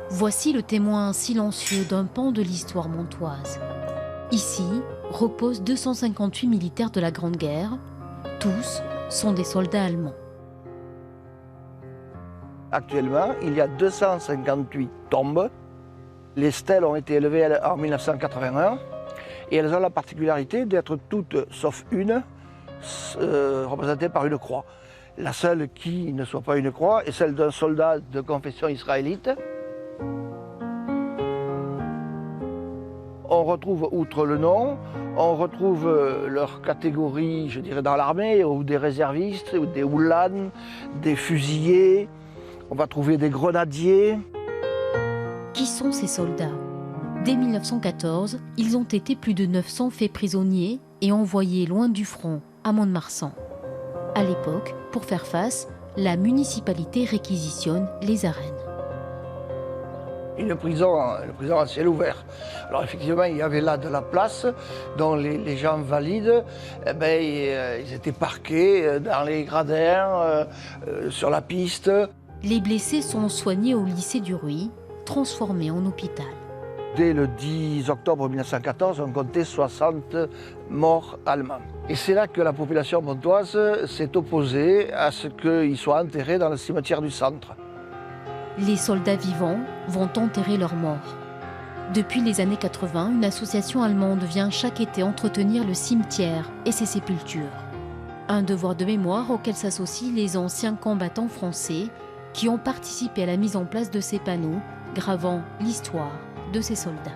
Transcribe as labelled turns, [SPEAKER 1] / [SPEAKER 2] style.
[SPEAKER 1] Voici le témoin silencieux d'un pan de l'histoire montoise. Ici reposent 258 militaires de la Grande Guerre. Tous sont des soldats allemands.
[SPEAKER 2] Actuellement, il y a 258 tombes. Les stèles ont été élevées en 1981 et elles ont la particularité d'être toutes, sauf une, représentées par une croix. La seule qui ne soit pas une croix est celle d'un soldat de confession israélite. On retrouve, outre le nom, on retrouve leur catégorie, je dirais, dans l'armée, ou des réservistes, ou des oulans, des fusiliers. On va trouver des grenadiers.
[SPEAKER 1] Qui sont ces soldats? Dès 1914, ils ont été plus de 900 faits prisonniers et envoyés loin du front, à Mont-de-Marsan. À l'époque, pour faire face, la municipalité réquisitionne les arènes.
[SPEAKER 2] Une prison à ciel ouvert. Alors effectivement, il y avait là de la place, dont les gens valides, ils étaient parqués dans les gradins, sur la piste.
[SPEAKER 1] Les blessés sont soignés au lycée du Ruy, transformé en hôpital.
[SPEAKER 2] Dès le 10 octobre 1914, on comptait 60 morts allemands. Et c'est là que la population montoise s'est opposée à ce qu'ils soient enterrés dans le cimetière du centre.
[SPEAKER 1] Les soldats vivants vont enterrer leurs morts. Depuis les années 80, une association allemande vient chaque été entretenir le cimetière et ses sépultures. Un devoir de mémoire auquel s'associent les anciens combattants français qui ont participé à la mise en place de ces panneaux gravant l'histoire de ces soldats.